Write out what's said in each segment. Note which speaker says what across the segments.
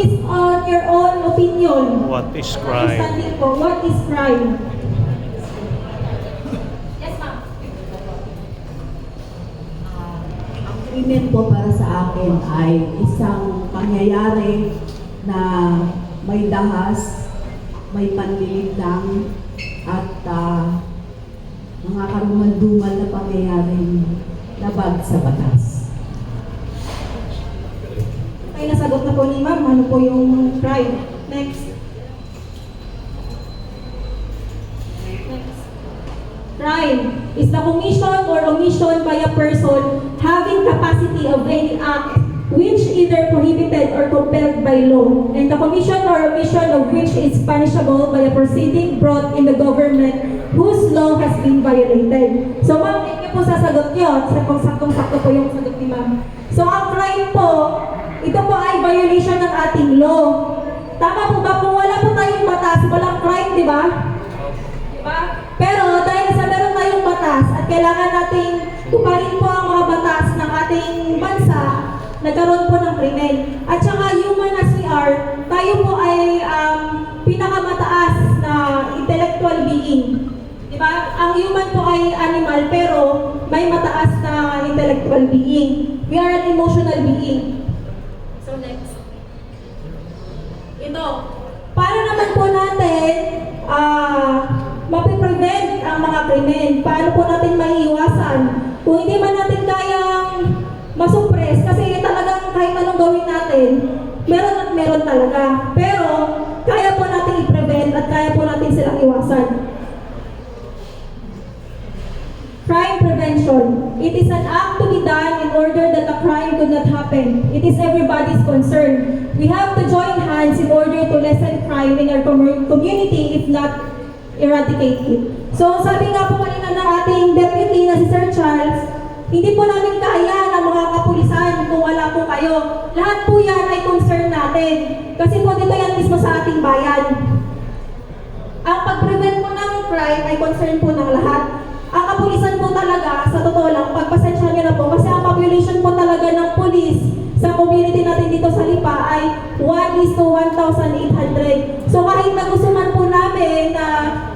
Speaker 1: Based on your own opinion.
Speaker 2: What is crime?
Speaker 1: Understanding po, what is crime? Yes, ma'am.
Speaker 3: Ang krimen po para sa akin ay isang pangyayari na may dahas, may panlilindang, at mga karumal-dumal na pangyayaring labag sa batas.
Speaker 1: Ay, nasagot na po ni ma'am. Ano po yung crime? Next. Crime is the commission or omission by a person having capacity of any act which either prohibited or compelled by law, and the commission or omission of which is punishable by a proceeding brought in the government whose law has been violated. So ma'am, hindi po sasagot nyo. Saktong-sakto po yung sagot ni ma'am. So ang crime po, ito po ay violation ng ating law. Tama po ba? Kung wala po tayong batas, walang crime, di ba? Diba? Pero dahil sa meron tayong batas at kailangan nating tuparin po ang mga batas ng ating bansa, nagkaroon po ng krimen. At saka human as we are, tayo po ay pinakamataas na intellectual being. Diba? Ang human po ay animal pero may mataas na intellectual being. We are an emotional being. So next. Ito. Paano naman po natin mapiprevent ang mga krimen? Paano po natin maiiwasan? Kung hindi man natin kayang masuppress, kasi talagang kahit anong gawin natin, meron at meron talaga. Pero, kaya po natin i-prevent at kaya po natin silang iwasan. Crime prevention. It is an act to be done in order that a crime could not happen. It is everybody's concern. We have to join hands in order to lessen crime in our community, if not eradicate it. So, sabi nga po kanina ng ating deputy na si Sir Charles, hindi po namin kaya ng mga kapulisan kung wala po kayo. Lahat po yan ay concern natin. Kasi po dito yan mismo sa ating bayan. Ang pag-prevent po ng crime ay concern po ng lahat. Ang kapulisan po talaga, sa totoo lang, pagpasensya nyo na po, kasi ang population po talaga ng police sa community natin dito sa Lipa ay 1:1,800. So kahit na gusto man po namin na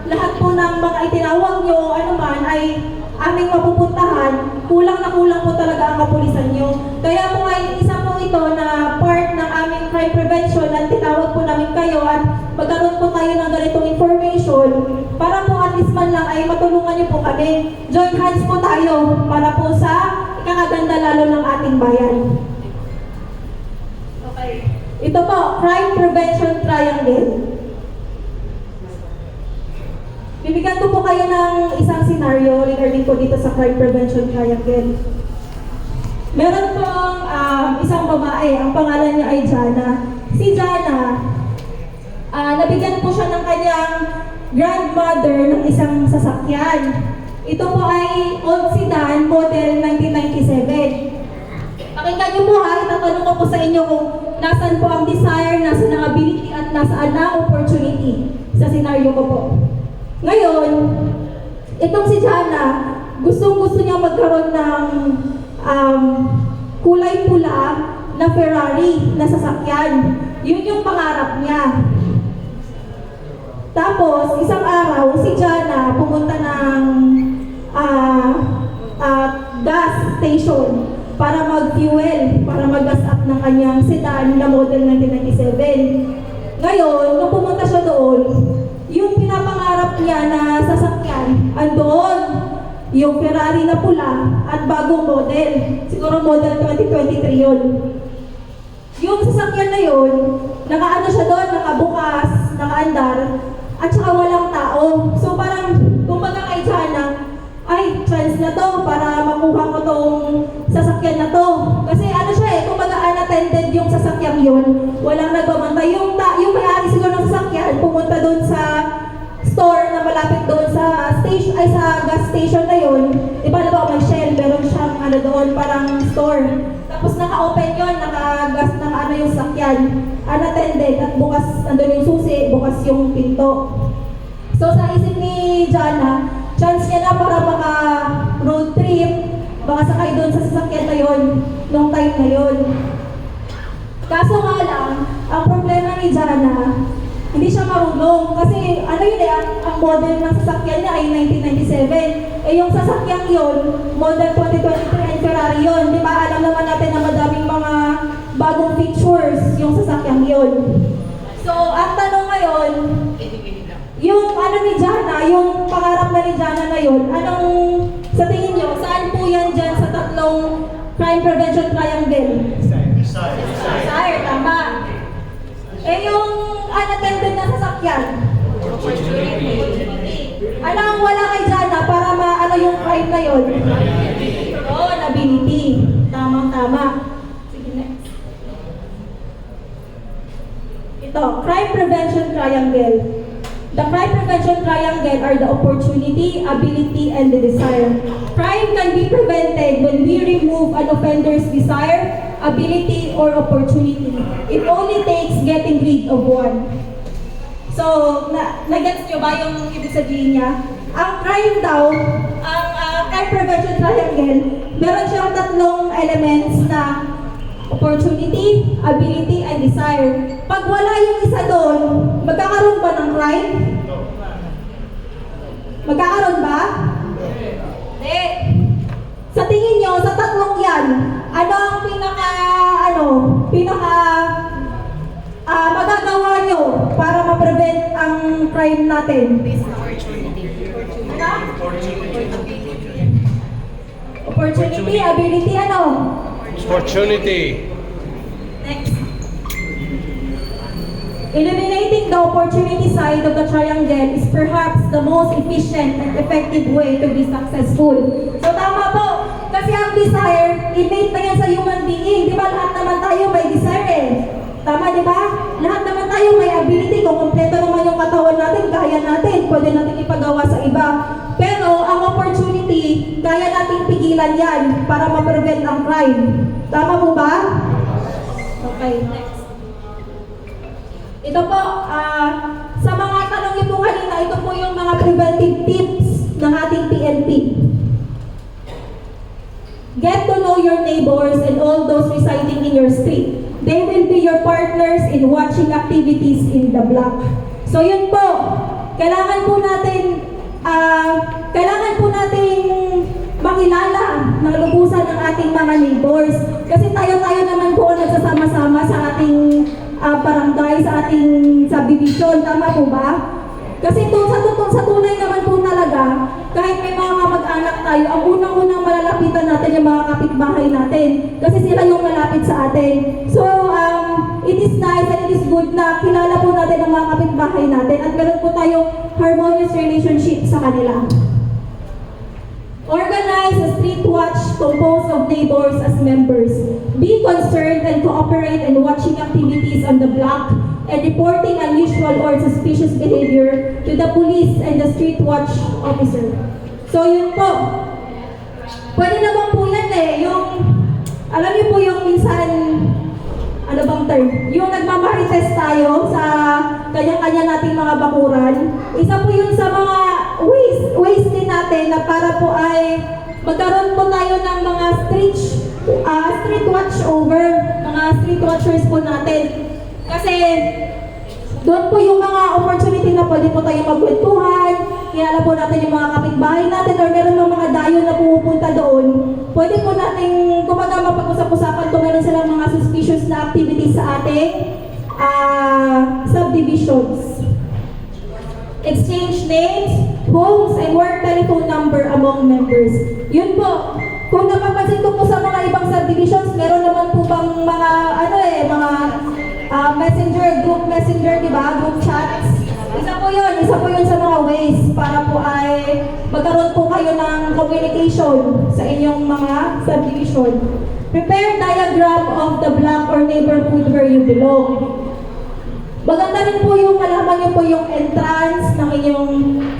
Speaker 1: lahat po ng mga itinawag nyo, ano man, ay aming mapupuntahan, kulang na kulang po talaga ang kapulisan nyo. Kaya po ay isa po ito na part ng aming crime prevention at tinawag po namin kayo at magkaroon po tayo ng ganitong information para po at least man lang ay matulungan nyo po kami. Join hands po tayo para po sa ikakaganda lalo ng ating bayan. Okay. Ito po, crime prevention triangle. Bibigyan ko po kayo ng isang scenario regarding po dito sa crime prevention triangle. Meron pong isang babae, ang pangalan niya ay Jana. Si Jana, nabigyan po siya ng kanyang grandmother ng isang sasakyan. Ito po ay old sedan, model 1997. Pakinggan niyo po ha, itatanong ko po sa inyo kung nasan po ang desire, nasan ang ability, at nasaan ang opportunity sa scenario ko po. Ngayon, itong si Jana, gustong-gusto niya magkaroon ng kulay pula na Ferrari na sasakyan. Yun yung pangarap niya. Tapos, isang araw, si Jana pumunta ng gas station para mag-fuel, para mag-gas up ng kanyang sedan na model 1997. Ngayon, nung pumunta siya doon, yung pinapangarap niya na sasakyan, andoon yung Ferrari na pula at bagong model. Siguro model 2023 yun. Yung sasakyan na yun, nakaano siya doon, nakabukas, nakaandar, at saka walang tao. So parang, kumbaga kay Jana, ay, chance na to para makuha ko tong sasakyan na to. Kasi ano siya kumbaga unattended yung sasakyan yun. Walang nagbabantay. Yung may-ari siguro ng sasakyan, pumunta doon sa store na malapit doon sa station, ay sa gas station na yun. Diba na ba may Shell, meron siyang ano doon, parang store. Tapos naka-open yun, naka-gas, naka-ano yung sasakyan. Unattended at bukas, andun yung susi, bukas yung pinto. So sa isip ni Jana, chance niya na para maka-road trip, baka sakay doon sa sasakyan na yun, nung time na yun. Kaso nga lang, ang Jana, hindi siya marunong. Kasi ano yun eh, ang model ng sasakyan niya ay 1997. Eh yung sasakyan yun, model 2023 and Ferrari yun. Di ba? Alam naman natin na madaming mga bagong features yung sasakyan yun. So, ang tanong ngayon, yung ano ni Jana, yung pangarap na ni Jana na yun, anong, sa tingin nyo, saan po yan dyan sa tatlong crime prevention triangle? Desire, tama. Eh yung unattended na sasakyan? Ano ang wala kay Jana para maano yung crime na yun? Oo, ability. Tamang-tama. Sige, next. Ito, crime prevention triangle. The crime prevention triangle are the opportunity, ability, and the desire. Crime can be prevented when we remove an offender's desire, ability, or opportunity. It only takes getting rid of one. So, na-gets nyo ba yung ibig sabihin niya? Ang crime daw, ang crime prevention triangle, meron siyang tatlong elements na opportunity, ability, and desire. Pag wala yung isa doon, magkakaroon ba ng crime? Magkakaroon ba? Hindi. Sa tingin nyo, sa tatlong yan, ano ang magagawa nyo para ma-prevent ang crime natin? Ano? Opportunity, ability, ano?
Speaker 2: Opportunity.
Speaker 1: Next. Eliminating the opportunity side of the triangle is perhaps the most efficient and effective way to be successful. So tama po, kasi ang desire, innate na yan sa human being. Di ba lahat naman tayo may desire eh? Tama di ba? Lahat naman tayo may ability. Kung kompleto naman yung katawan natin, kaya natin. Pwede natin ipagawa sa iba. Pero ang opportunity, kaya nating pigilan yan para ma-prevent ang crime. Tama po ba? Okay, next. Ito po, sa mga tanong niyo po kanina, ito po yung mga preventive tips ng ating PNP. Get to know your neighbors and all those residing in your street. They will be your partners in watching activities in the block. So yun po, kailangan po natin makilala ng lubusan ng ating mga neighbors. Kasi tayo-tayo naman po ang nagsasama-sama sa ating barangay, sa ating subdivision. Tama po ba? Kasi sa tunay naman po talaga, kahit may mga kamag-anak tayo, ang unang-unang malalapitan natin yung mga kapitbahay natin. Kasi sila yung malapit sa atin. So, it is nice and it is good na kilala po natin ang mga kapitbahay natin at meron po tayong harmonious relationship sa kanila. Organize a street watch composed of neighbors as members. Be concerned and cooperate in watching activities on the block and reporting unusual or suspicious behavior to the police and the street watch officer. So yun po. Pwede naman po yan eh. Alam niyo po yung minsan, ano bang term? Yung nagmamarites tayo sa kanya-kanya nating mga bakuran. Isa po yun sa mga ways din natin na para po ay magkaroon po tayo ng mga street watch over, mga street watchers po natin. Kasi doon po yung mga opportunity na pwede po tayo magkwentuhan, kilala po natin yung mga kapitbahay natin or meron mga dayo na pumupunta doon. Pwede po natin kumaga mapag-usap-usapan kung meron silang mga suspicious na activities sa ating subdivisions. Exchange names, homes, and work telephone number among members. Yun po. Kung napapansin ko po sa mga ibang subdivisions, meron naman po bang mga group messenger, di ba? Group chats. Isa po yun sa mga ways para po ay magkaroon po kayo ng communication sa inyong mga subdivision. Prepare diagram of the block or neighborhood where you belong. Maganda rin po yung malaman niyo po yung entrance ng inyong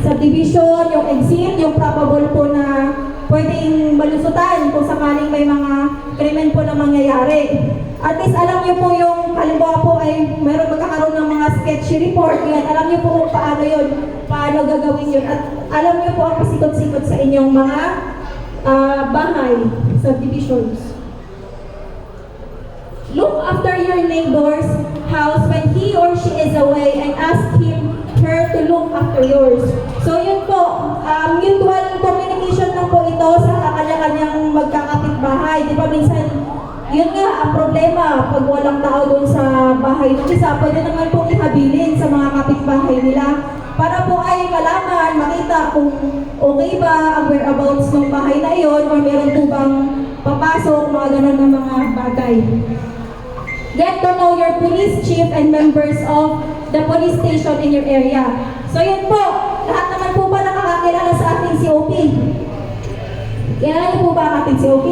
Speaker 1: subdivision, yung exit, yung probable po na pwedeng malusutan kung sakaling may mga krimen po na mangyayari. At least alam niyo po yung, halimbawa po ay meron magkakaroon ng mga sketchy report, yan, alam niyo po kung paano gagawin yun. At alam niyo po ang pasikot-sikot sa inyong mga bahay, subdivisions. Look after your neighbor's house when he or she is yun nga, ang problema, pag walang tao doon sa bahay ng isa, pwede naman pong ihabilin sa mga kapitbahay nila para po ay malaman, makita kung okay ba ang whereabouts ng bahay na iyon or meron po bang papasok, mga ganun na mga bagay. Get to know your police chief and members of the police station in your area. So yun po, lahat naman po ba nakakakilala sa ating COP? Kilala niyo po ba ang ating COP?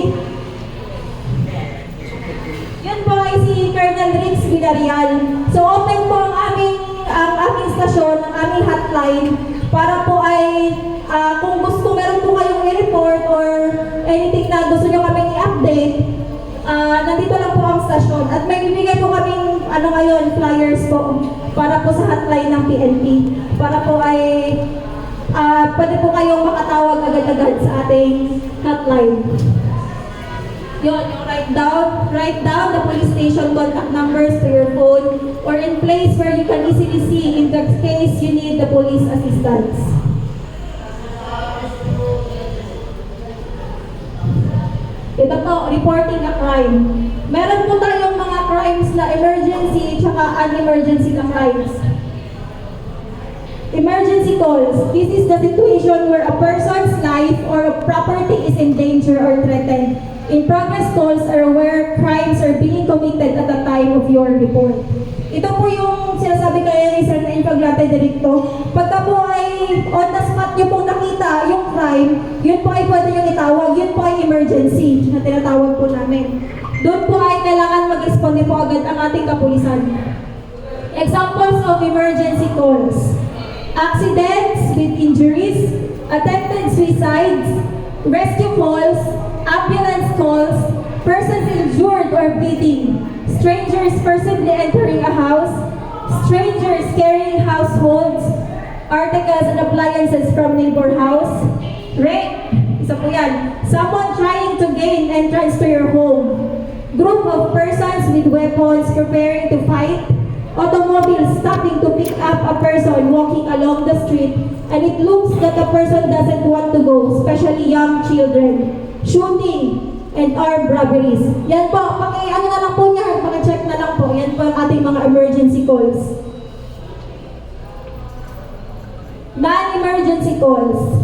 Speaker 1: Yun po ay si Colonel Rix Villarreal. So open po ang aming stasyon, ang aming hotline para po ay kung meron po kayong i-report or anything na gusto nyo kaming i-update, nandito lang po ang stasyon. At may bibigay po kaming ngayon, flyers po para po sa hotline ng PNP. Para po ay pwede po kayong makatawag agad-agad sa ating hotline. Yun, yung write down the police station contact numbers to your phone or in place where you can easily see in the case you need the police assistance. Ito po, reporting a crime. Meron po tayong mga crimes na emergency tsaka un-emergency na crimes. Emergency calls. This is the situation where a person's life or a property is in danger or threatened. In progress calls are where crimes are being committed at the time of your report. Ito po yung sinasabi kaya ni Sir na Infraglante Directo. Pagka po ay on the spot nyo pong nakita yung crime, yun po ay pwede nyo itawag, yun po ay emergency na tinatawag po namin. Doon po ay kailangan mag-responde po agad ang ating kapulisan. Examples of emergency calls. Accidents with injuries, attempted suicides, rescue calls, ambulance calls, persons injured or bleeding, strangers forcibly entering a house, strangers carrying households, articles and appliances from neighbor house, rape, isa po yan, someone trying to gain entrance to your home, group of persons with weapons preparing to fight, automobile stopping to pick up a person walking along the street and it looks that the person doesn't want to go, especially young children, shooting, and armed robberies. Yan po, ano na lang po niya, paki-check na lang po. Yan po ang ating mga emergency calls. Non-emergency calls.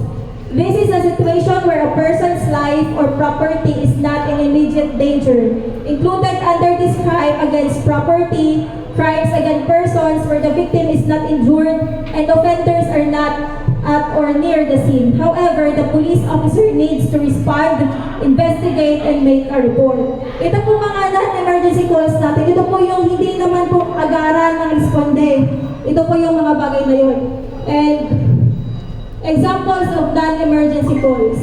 Speaker 1: This is a situation where a person's life or property is not in immediate danger. Included under this crime against property, crimes against persons where the victim is not injured and offenders are not at or near the scene. However, the police officer needs to respond, investigate, and make a report. Ito po mga non-emergency calls natin. Ito po yung hindi naman po agaran ng responde. Ito po yung mga bagay na yun. And examples of non-emergency calls.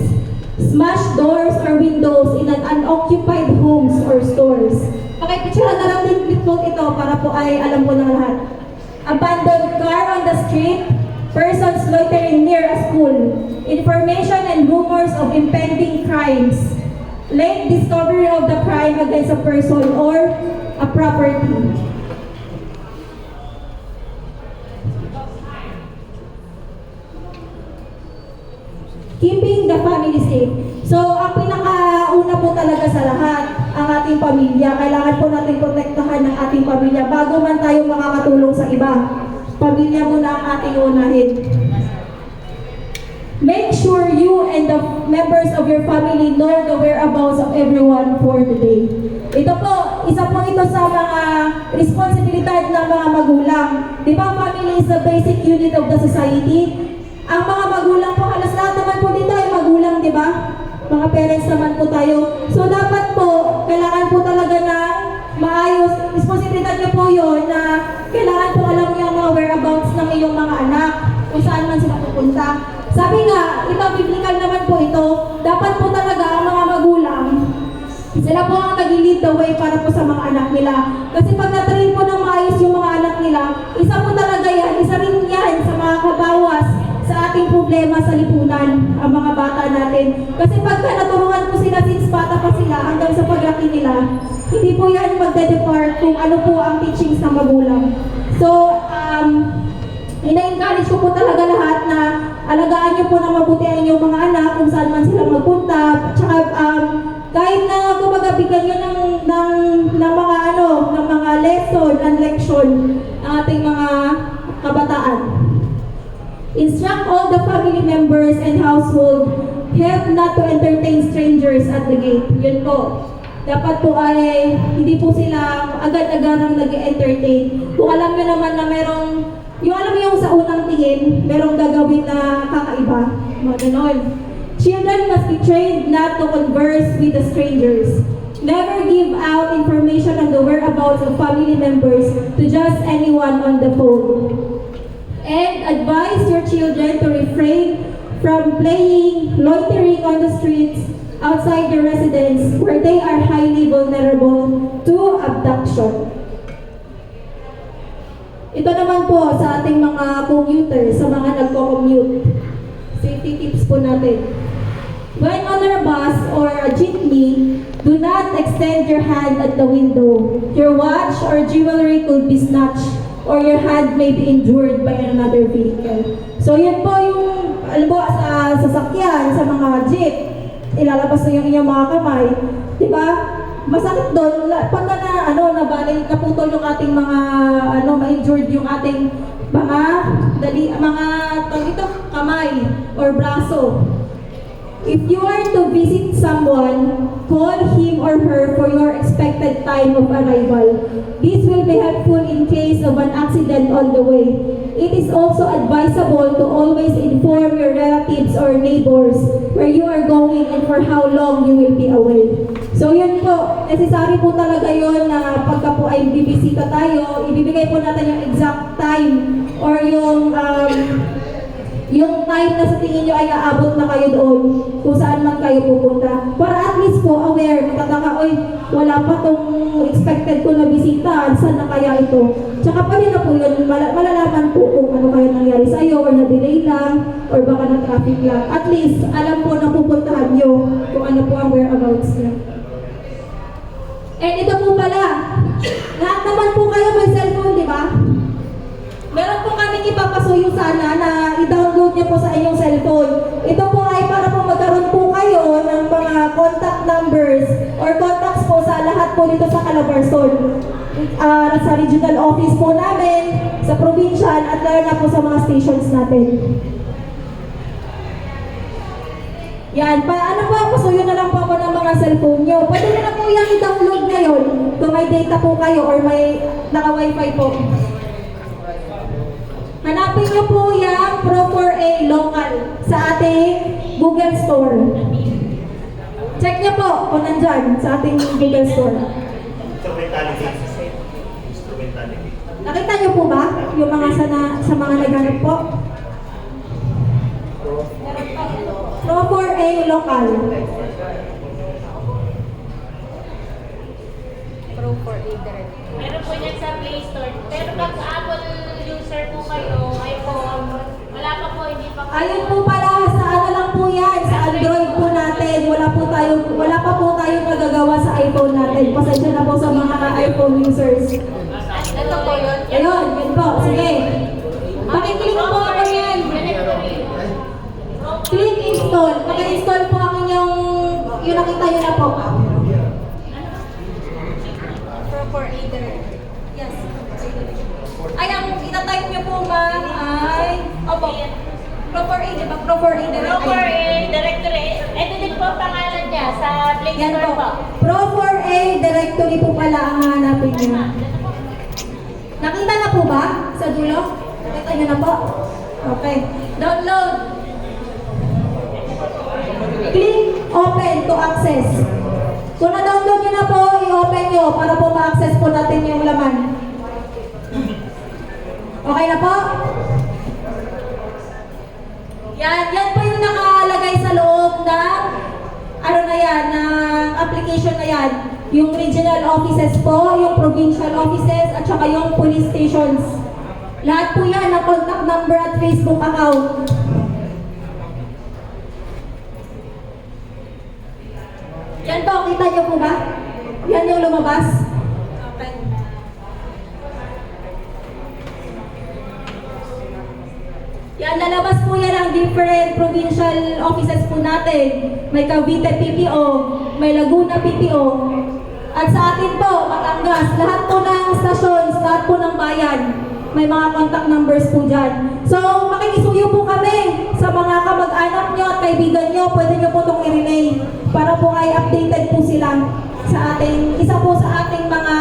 Speaker 1: Smash doors or windows in an unoccupied homes or stores. Pakipicture na lang din po ito para po ay alam po ng lahat. Abandoned car on the street, persons loitering near a school, information and rumors of impending crimes, late discovery of the crime against a person or a property. Keeping the family safe. So, ang pinakauna po talaga sa lahat, ang ating pamilya. Kailangan po natin protektahan ng ating pamilya bago man tayo makakatulong sa iba. Pamilya muna ang ating unahin. Make sure you and the members of your family know the whereabouts of everyone for today. Ito po, isa po ito sa mga responsibilidad ng mga magulang. Di ba, family is the basic unit of the society? Ang mga magulang po, halos lahat naman po dito ay magulang, di ba? Mga parents naman po tayo. So dapat po, kailangan po talaga na maayos. Responsibilidad niyo po yun na kailangan po alam niyo ang mga whereabouts ng iyong mga anak, kung saan man sila pupunta. Sabi nga, ito, biblical naman po ito, dapat po talaga ang mga magulang, sila po ang nag-lead the way para po sa mga anak nila. Kasi pag natrain po ng maayos yung mga anak nila, isa po talaga yan, isa rin yan sa mga kabawas sa ating problema sa lipunan, ang mga bata natin. Kasi pagka naturuan po sila since bata pa sila hanggang sa paglaki nila, hindi po yan magde-depart kung ano po ang teachings ng magulang. So, ina-encourage ko po talaga lahat na alagaan niyo po ng mabuti ang inyong mga anak kung saan man sila magpunta. Tsaka kahit na kumbaga bigyan nyo ng mga ng mga lesson and leksyon ang ating mga kabataan. Instruct all the family members and household, help not to entertain strangers at the gate. Yun po. Dapat po ay hindi po sila agad-agarang nag-entertain. Kung alam nyo naman na merong, yung alam mo yung sa unang tingin, merong gagawin na kakaiba. Mga ganon. Children must be trained not to converse with the strangers. Never give out information on the whereabouts of family members to just anyone on the phone. And advise your children to refrain from playing, loitering on the streets outside their residence where they are highly vulnerable to abduction. Ito naman po sa ating mga commuters, sa mga nagko-commute. Safety tips po natin. When on a bus or a jeepney, do not extend your hand at the window. Your watch or jewelry could be snatched, or your hand may be injured by another vehicle. So yan po yung, alam po, sa sasakyan, sa mga jeep, ilalabas na yung inyong mga kamay. Diba? Masakit doon, pagka na, nabalik, naputol yung ating mga, ma-injured yung ating mga kamay or braso. If you are to visit someone, call him or her for your expected time of arrival. This will be helpful in case of an accident on the way. It is also advisable to always inform your relatives or neighbors where you are going and for how long you will be away. So yun po, necessary po talaga yun na pagka po ay bibisita tayo, ibibigay po natin yung exact time or yung time na sa tingin nyo ay aabot na kayo doon kung saan man kayo pupunta. Para at least po aware, matataka, oy, wala pa tong expected ko na bisita, saan na kaya ito? Tsaka pa rin na po yun, malalaman po kung ano kaya nangyari sa iyo or na-delay lang or baka na-traffic lang. At least, alam po na pupuntahan nyo kung ano po ang whereabouts niya. And ito po pala, lahat naman po kayo may cellphone, di ba? Meron po kaming ipapasuyo sana na i-download niyo po sa inyong cellphone. Ito po ay para po magkaroon po kayo ng mga contact numbers or contacts po sa lahat po dito sa Calabarzon. Sa regional office po namin, sa provincial, at lalo na po sa mga stations natin. Yan, ano po, pasuyo na lang po ako ng mga cellphone nyo. Pwede na po yan i-download ngayon kung may data po kayo or may naka-wifi po. Hanapin niyo po yung Pro4A local sa ating Google Store. Check niyo po kung nandyan sa ating Google Store. Nakita niyo po ba yung mga sa mga naghanap po? Pro4A local.
Speaker 4: Pro4A direct. Meron po yan sa Play Store. Pero pag Apple user po kayo, iPhone, wala pa po, hindi pa po.
Speaker 1: Ayun po pala, sa ano lang po yan, sa Android po natin. Wala pa po tayong nagagawa sa iPhone natin. Pasensya na po sa mga iPhone users.
Speaker 4: Ito po yun.
Speaker 1: Ayun, yun po. Sige. Pakiclick po ako yan. Click install. Pag-install po ang inyong, yung nakita nyo na po.
Speaker 4: Pro4A direct.
Speaker 1: Yes. Ay, ang itatype nyo po ma'am ay, opo, Pro4A, di ba? Pro4A direct.
Speaker 4: Pro4A directory. Ito din po ang pangalan niya sa Play
Speaker 1: Yan
Speaker 4: Store
Speaker 1: po.
Speaker 4: po.
Speaker 1: Pro4A directory po pala ang hanapin nyo. Nakita na po ba sa dulo? Nakita nyo na po? Okay. Download. Click open to access. Kung na-download nyo na po, i-open nyo para po ma-access po natin yung laman. Okay na po? Yan po yung nakalagay sa loob ng ng application na yan. Yung regional offices po, yung provincial offices, at saka yung police stations. Lahat po yan ng contact number at Facebook account. Yan po, kita niyo po ba? Yan yung lumabas. Okay. Yan, lalabas po yan ang different provincial offices po natin. May Cavite PPO, may Laguna PTO, at sa atin po, Batangas, lahat po ng stations, lahat po ng bayan, may mga contact numbers po dyan. So, makikisuyo po kami sa mga kamag-anak nyo at kaibigan nyo, pwede nyo po itong i-relay para po ay updated po sila sa ating, isa po sa ating mga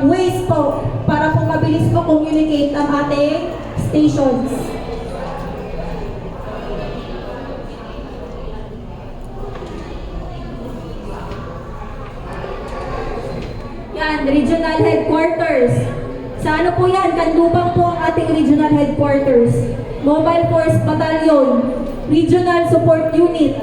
Speaker 1: ways po para po mabilis po communicate ang ating stations. Yan, regional headquarters. Sa ano po yan? Kandubang po ang ating regional headquarters. Mobile Force Battalion, Regional Support Unit.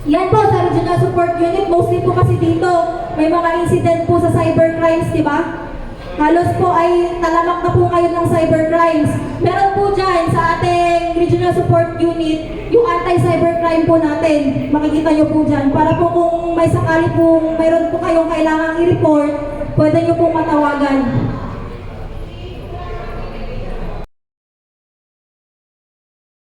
Speaker 1: Yan po sa Regional Support Unit, mostly po kasi dito, may mga incident po sa cybercrimes, di ba? Halos po ay talamak na po ngayon ng cybercrimes. Meron po dyan sa ating Regional Support Unit, yung anti-cybercrime po natin. Makikita nyo po dyan. Para po kung may sakali po, mayroon po kayong kailangang i-report, pwede nyo pong matawagan.